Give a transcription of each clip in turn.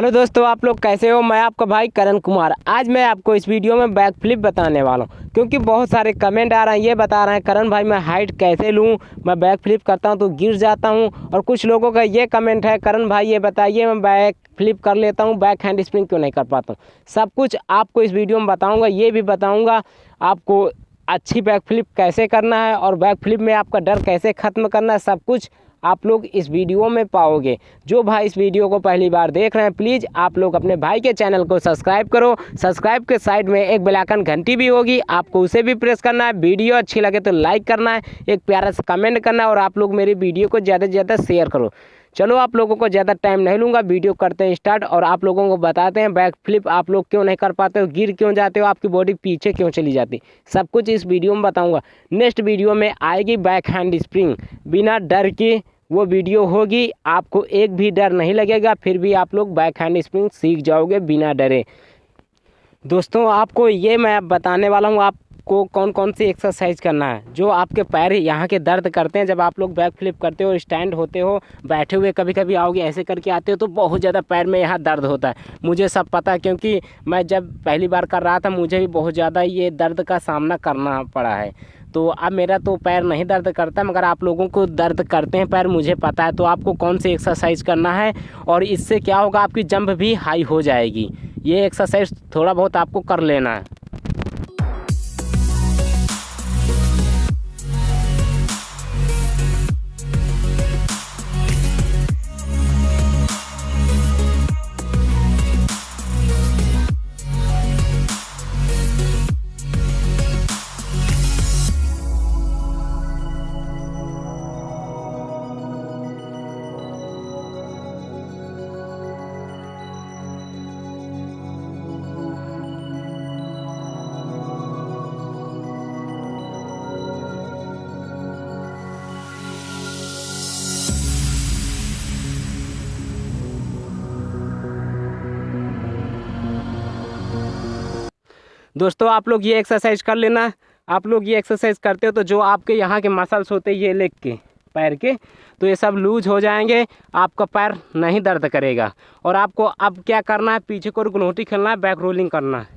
Hello दोस्तों, आप लोग कैसे हो। मैं आपका भाई करण कुमार। आज मैं आपको इस वीडियो में बैक फ्लिप बताने वाला हूं, क्योंकि बहुत सारे कमेंट आ रहे हैं, ये बता रहे हैं करण भाई मैं हाइट कैसे लूं, मैं बैक फ्लिप करता हूं तो गिर जाता हूं। और कुछ लोगों का ये कमेंट है, करण भाई ये बताइए मैं बैक फ्लिप कर लेता हूं, बैक हैंड स्प्रिंग क्यों नहीं कर पाता हूँ। सब कुछ आपको इस वीडियो में बताऊँगा। ये भी बताऊँगा आपको अच्छी बैक फ्लिप कैसे करना है और बैक फ्लिप में आपका डर कैसे ख़त्म करना है। सब कुछ आप लोग इस वीडियो में पाओगे। जो भाई इस वीडियो को पहली बार देख रहे हैं, प्लीज़ आप लोग अपने भाई के चैनल को सब्सक्राइब करो। सब्सक्राइब के साइड में एक बेल आइकन घंटी भी होगी, आपको उसे भी प्रेस करना है। वीडियो अच्छी लगे तो लाइक करना है, एक प्यारा सा कमेंट करना है और आप लोग मेरी वीडियो को ज़्यादा से ज़्यादा शेयर करो। चलो आप लोगों को ज़्यादा टाइम नहीं लूँगा, वीडियो करते हैं स्टार्ट और आप लोगों को बताते हैं बैक फ्लिप आप लोग क्यों नहीं कर पाते हो, गिर क्यों जाते हो, आपकी बॉडी पीछे क्यों चली जाती। सब कुछ इस वीडियो में बताऊँगा। नेक्स्ट वीडियो में आएगी बैक हैंड स्प्रिंग, बिना डर के वो वीडियो होगी। आपको एक भी डर नहीं लगेगा, फिर भी आप लोग बैक हैंड स्प्रिंग सीख जाओगे बिना डरे। दोस्तों आपको ये मैं बताने वाला हूँ आपको कौन कौन सी एक्सरसाइज करना है जो आपके पैर यहाँ के दर्द करते हैं। जब आप लोग बैक फ्लिप करते हो, स्टैंड होते हो, बैठे हुए कभी कभी आओगे ऐसे करके आते हो तो बहुत ज़्यादा पैर में यहाँ दर्द होता है। मुझे सब पता है, क्योंकि मैं जब पहली बार कर रहा था मुझे भी बहुत ज़्यादा ये दर्द का सामना करना पड़ा है। तो अब मेरा तो पैर नहीं दर्द करता, मगर आप लोगों को दर्द करते हैं पैर, मुझे पता है। तो आपको कौन सी एक्सरसाइज करना है और इससे क्या होगा, आपकी जंप भी हाई हो जाएगी। ये एक्सरसाइज थोड़ा बहुत आपको कर लेना है। दोस्तों आप लोग ये एक्सरसाइज कर लेना। आप लोग ये एक्सरसाइज करते हो तो जो आपके यहाँ के मसल्स होते हैं, ये लेग के पैर के, तो ये सब लूज हो जाएंगे, आपका पैर नहीं दर्द करेगा। और आपको अब क्या करना है, पीछे को गुनौटी खेलना है, बैक रोलिंग करना है।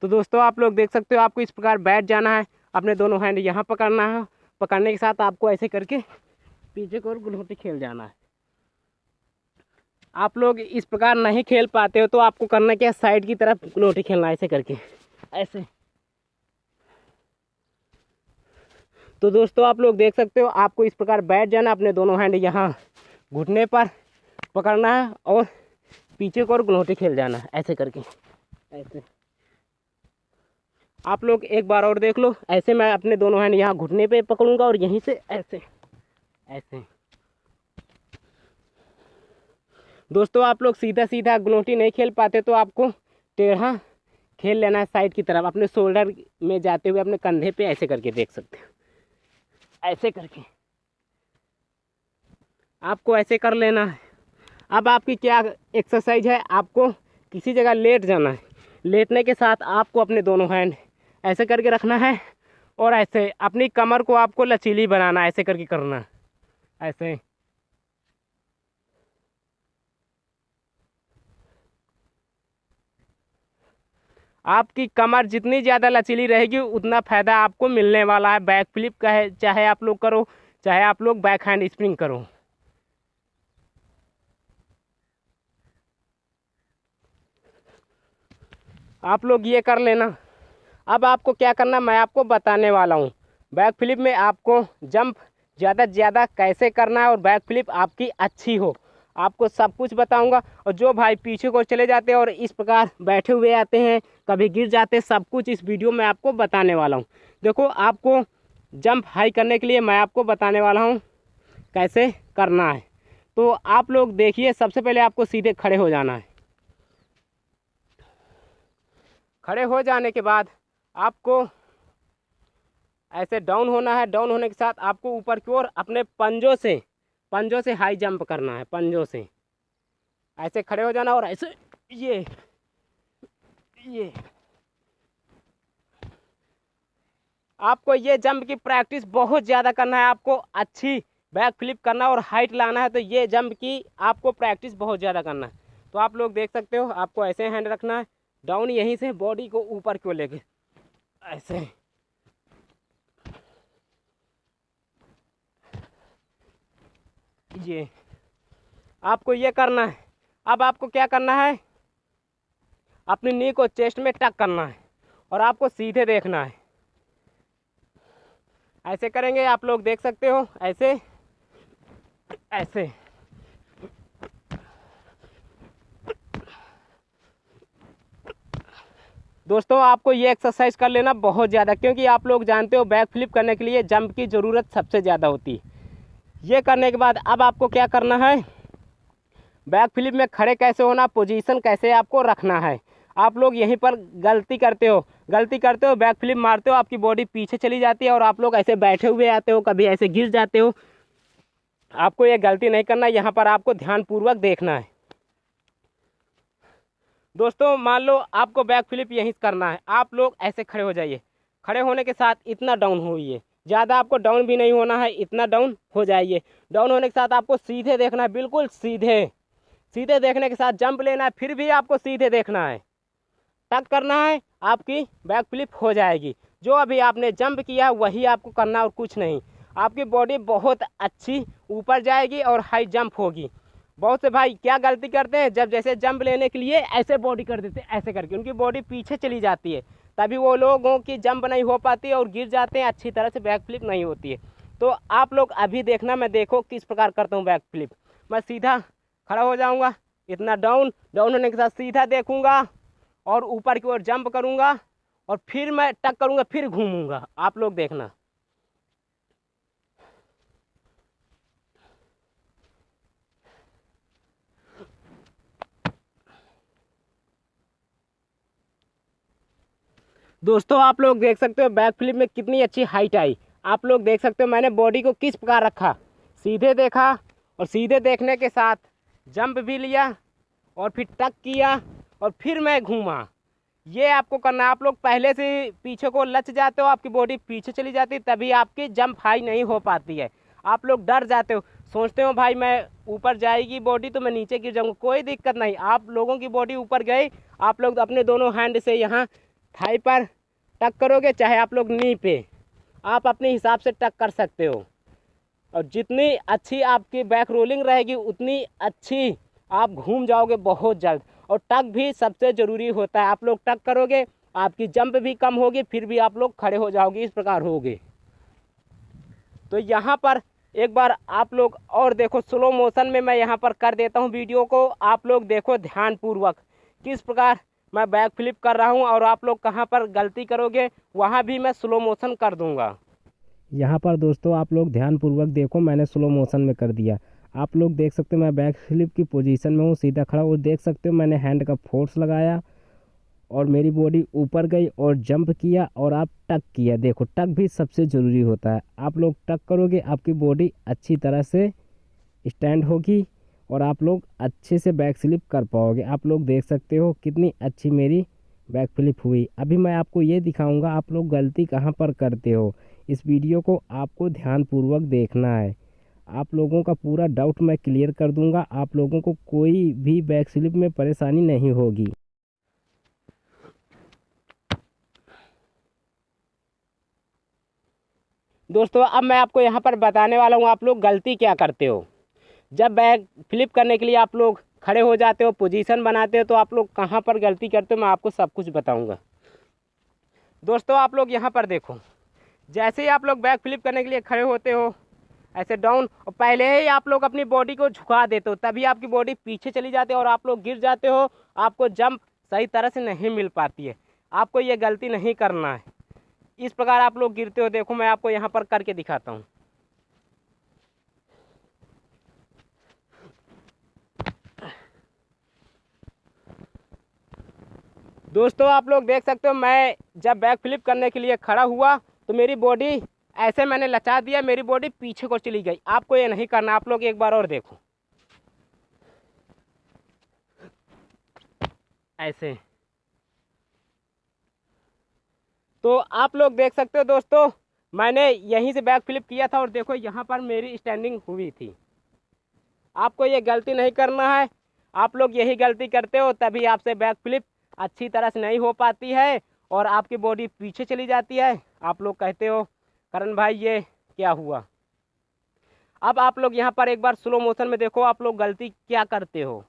तो दोस्तों आप लोग देख सकते हो, आपको इस प्रकार बैठ जाना है, अपने दोनों हैंड यहाँ पकड़ना है, पकड़ने के साथ आपको ऐसे करके पीछे को गुनौटी खेल जाना है। आप लोग इस प्रकार नहीं खेल पाते हो तो आपको करना क्या, साइड की तरफ गुनौटी खेलना है, ऐसे करके ऐसे। तो दोस्तों आप लोग देख सकते हो, आपको इस प्रकार बैठ जाना, अपने दोनों हैंड यहाँ घुटने पर पकड़ना है और पीछे को और गुनौटी खेल जाना है, ऐसे करके ऐसे। आप लोग एक बार और देख लो, ऐसे मैं अपने दोनों हैंड यहाँ घुटने पे पकड़ूंगा और यहीं से ऐसे ऐसे। दोस्तों आप लोग सीधा सीधा गुनौटी नहीं खेल पाते तो आपको टेढ़ा खेल लेना है, साइड की तरफ अपने शोल्डर में जाते हुए अपने कंधे पे ऐसे करके, देख सकते हो ऐसे करके आपको ऐसे कर लेना है। अब आपकी क्या एक्सरसाइज है, आपको किसी जगह लेट जाना है। लेटने के साथ आपको अपने दोनों हैंड ऐसे करके रखना है और ऐसे अपनी कमर को आपको लचीली बनाना है, ऐसे करके करना है ऐसे। आपकी कमर जितनी ज़्यादा लचीली रहेगी उतना फ़ायदा आपको मिलने वाला है। बैक फ्लिप का है, चाहे आप लोग करो, चाहे आप लोग बैक हैंड स्प्रिंग करो। आप लोग ये कर लेना। अब आपको क्या करना मैं आपको बताने वाला हूँ। बैक फ्लिप में आपको जंप ज़्यादा से ज़्यादा कैसे करना है और बैक फ्लिप आपकी अच्छी हो, आपको सब कुछ बताऊंगा। और जो भाई पीछे को चले जाते हैं और इस प्रकार बैठे हुए आते हैं, कभी गिर जाते हैं, सब कुछ इस वीडियो में आपको बताने वाला हूं। देखो आपको जंप हाई करने के लिए मैं आपको बताने वाला हूं कैसे करना है। तो आप लोग देखिए, सबसे पहले आपको सीधे खड़े हो जाना है। खड़े हो जाने के बाद आपको ऐसे डाउन होना है। डाउन होने के साथ आपको ऊपर की ओर अपने पंजों से हाई जंप करना है। पंजों से ऐसे खड़े हो जाना और ऐसे ये आपको ये जंप की प्रैक्टिस बहुत ज़्यादा करना है। आपको अच्छी बैक फ्लिप करना और हाइट लाना है तो ये जंप की आपको प्रैक्टिस बहुत ज़्यादा करना है। तो आप लोग देख सकते हो, आपको ऐसे हैंड रखना है, डाउन यहीं से बॉडी को ऊपर क्यों लेके ऐसे। ये आपको ये करना है। अब आपको क्या करना है, अपनी नी को चेस्ट में टक करना है और आपको सीधे देखना है। ऐसे करेंगे, आप लोग देख सकते हो, ऐसे ऐसे। दोस्तों आपको ये एक्सरसाइज कर लेना बहुत ज़्यादा, क्योंकि आप लोग जानते हो बैक फ्लिप करने के लिए जंप की ज़रूरत सबसे ज़्यादा होती है। ये करने के बाद अब आपको क्या करना है, बैक फ्लिप में खड़े कैसे होना, पोजीशन कैसे आपको रखना है। आप लोग यहीं पर गलती करते हो, बैक फ्लिप मारते हो, आपकी बॉडी पीछे चली जाती है और आप लोग ऐसे बैठे हुए आते हो, कभी ऐसे गिर जाते हो। आपको ये गलती नहीं करना, यहाँ पर आपको ध्यानपूर्वक देखना है। दोस्तों मान लो आपको बैक फ्लिप यहीं करना है, आप लोग ऐसे खड़े हो जाइए। खड़े होने के साथ इतना डाउन होइए, ज़्यादा आपको डाउन भी नहीं होना है, इतना डाउन हो जाइए। डाउन होने के साथ आपको सीधे देखना है, बिल्कुल सीधे। सीधे देखने के साथ जंप लेना है, फिर भी आपको सीधे देखना है, टक करना है, आपकी बैक फ्लिप हो जाएगी। जो अभी आपने जंप किया वही आपको करना और कुछ नहीं। आपकी बॉडी बहुत अच्छी ऊपर जाएगी और हाई जंप होगी। बहुत से भाई क्या गलती करते हैं, जब जैसे जंप लेने के लिए ऐसे बॉडी कर देते हैं, ऐसे करके उनकी बॉडी पीछे चली जाती है, तभी वो लोगों की जंप नहीं हो पाती है और गिर जाते हैं, अच्छी तरह से बैक फ्लिप नहीं होती है। तो आप लोग अभी देखना, मैं देखो किस प्रकार करता हूँ बैक फ्लिप। मैं सीधा खड़ा हो जाऊँगा, इतना डाउन होने के साथ सीधा देखूँगा और ऊपर की ओर जंप करूँगा और फिर मैं टक करूँगा, फिर घूमूँगा। आप लोग देखना। दोस्तों आप लोग देख सकते हो बैक फ्लिप में कितनी अच्छी हाइट आई। आप लोग देख सकते हो मैंने बॉडी को किस प्रकार रखा, सीधे देखा और सीधे देखने के साथ जंप भी लिया और फिर टक किया और फिर मैं घूमा। ये आपको करना है। आप लोग पहले से पीछे को लच जाते हो, आपकी बॉडी पीछे चली जाती है, तभी आपकी जंप हाई नहीं हो पाती है। आप लोग डर जाते हो, सोचते हो भाई मैं ऊपर जाएगी बॉडी तो मैं नीचे गिर जाऊँगा। कोई दिक्कत नहीं, आप लोगों की बॉडी ऊपर गई, आप लोग अपने दोनों हैंड से यहाँ थाई पर टक करोगे, चाहे आप लोग नी पे, आप अपने हिसाब से टक कर सकते हो। और जितनी अच्छी आपकी बैक रोलिंग रहेगी उतनी अच्छी आप घूम जाओगे बहुत जल्द। और टक भी सबसे ज़रूरी होता है, आप लोग टक करोगे आपकी जंप भी कम होगी, फिर भी आप लोग खड़े हो जाओगे, इस प्रकार होगे। तो यहाँ पर एक बार आप लोग और देखो, स्लो मोशन में मैं यहाँ पर कर देता हूँ वीडियो को, आप लोग देखो ध्यानपूर्वक किस प्रकार मैं बैक फ्लिप कर रहा हूँ और आप लोग कहाँ पर गलती करोगे वहाँ भी मैं स्लो मोशन कर दूँगा। यहाँ पर दोस्तों आप लोग ध्यानपूर्वक देखो, मैंने स्लो मोशन में कर दिया। आप लोग देख सकते हो मैं बैक फ्लिप की पोजीशन में हूँ, सीधा खड़ा हूँ। देख सकते हो मैंने हैंड का फोर्स लगाया और मेरी बॉडी ऊपर गई और जंप किया और आप टक किया। देखो टक भी सबसे ज़रूरी होता है, आप लोग टक करोगे आपकी बॉडी अच्छी तरह से स्टैंड होगी और आप लोग अच्छे से बैक फ्लिप कर पाओगे। आप लोग देख सकते हो कितनी अच्छी मेरी बैक फ्लिप हुई। अभी मैं आपको ये दिखाऊंगा आप लोग गलती कहाँ पर करते हो। इस वीडियो को आपको ध्यानपूर्वक देखना है, आप लोगों का पूरा डाउट मैं क्लियर कर दूंगा, आप लोगों को कोई भी बैक फ्लिप में परेशानी नहीं होगी। दोस्तों अब मैं आपको यहाँ पर बताने वाला हूँ आप लोग गलती क्या करते हो। जब बैक फ्लिप करने के लिए आप लोग खड़े हो जाते हो, पोजीशन बनाते हो, तो आप लोग कहाँ पर गलती करते हो मैं आपको सब कुछ बताऊँगा। दोस्तों आप लोग यहाँ पर देखो, जैसे ही आप लोग बैक फ्लिप करने के लिए खड़े होते हो ऐसे डाउन, और पहले ही आप लोग अपनी बॉडी को झुका देते हो, तभी आपकी बॉडी पीछे चली जाती है और आप लोग गिर जाते हो, आपको जंप सही तरह से नहीं मिल पाती है। आपको ये गलती नहीं करना है, इस प्रकार आप लोग गिरते हो। देखो मैं आपको यहाँ पर करके दिखाता हूँ। दोस्तों आप लोग देख सकते हो मैं जब बैक फ्लिप करने के लिए खड़ा हुआ तो मेरी बॉडी ऐसे मैंने लचा दिया, मेरी बॉडी पीछे को चली गई। आपको ये नहीं करना, आप लोग एक बार और देखो ऐसे। तो आप लोग देख सकते हो दोस्तों मैंने यहीं से बैक फ्लिप किया था और देखो यहाँ पर मेरी स्टैंडिंग हुई थी। आपको ये गलती नहीं करना है। आप लोग यही गलती करते हो तभी आपसे बैक फ्लिप अच्छी तरह से नहीं हो पाती है और आपकी बॉडी पीछे चली जाती है। आप लोग कहते हो करण भाई ये क्या हुआ। अब आप लोग यहाँ पर एक बार स्लो मोशन में देखो आप लोग गलती क्या करते हो।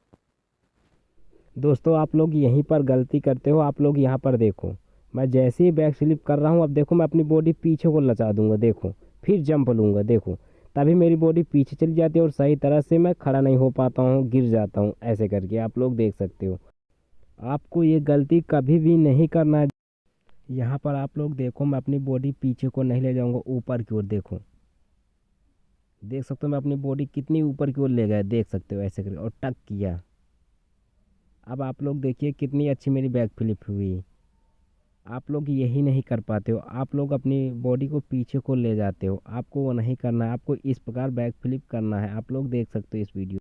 दोस्तों आप लोग यहीं पर गलती करते हो। आप लोग यहाँ पर देखो, मैं जैसे ही बैक स्लिप कर रहा हूँ, अब देखो मैं अपनी बॉडी पीछे को लचा दूंगा, देखो फिर जंप लूँगा, देखो तभी मेरी बॉडी पीछे चली जाती है और सही तरह से मैं खड़ा नहीं हो पाता हूँ, गिर जाता हूँ ऐसे करके। आप लोग देख सकते हो। आपको ये गलती कभी भी नहीं करना है। यहाँ पर आप लोग देखो, मैं अपनी बॉडी पीछे को नहीं ले जाऊँगा, ऊपर की ओर देखो, देख सकते हो मैं अपनी बॉडी कितनी ऊपर की ओर ले गया, देख सकते हो ऐसे करके, और टक किया। अब आप लोग देखिए कितनी अच्छी मेरी बैक फ्लिप हुई। आप लोग यही नहीं कर पाते हो। आप लोग अपनी बॉडी को पीछे को ले जाते हो, आपको वो नहीं करना है। आपको इस प्रकार बैक फ्लिप करना है। आप लोग देख सकते हो इस वीडियो।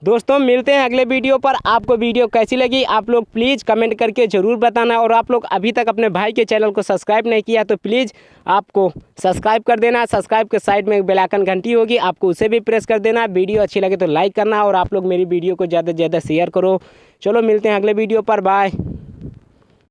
दोस्तों मिलते हैं अगले वीडियो पर। आपको वीडियो कैसी लगी आप लोग प्लीज़ कमेंट करके ज़रूर बताना। और आप लोग अभी तक अपने भाई के चैनल को सब्सक्राइब नहीं किया तो प्लीज़ आपको सब्सक्राइब कर देना। सब्सक्राइब के साइड में एक बेल आइकन घंटी होगी, आपको उसे भी प्रेस कर देना। वीडियो अच्छी लगे तो लाइक करना और आप लोग मेरी वीडियो को ज़्यादा से ज़्यादा शेयर करो। चलो मिलते हैं अगले वीडियो पर, बाय।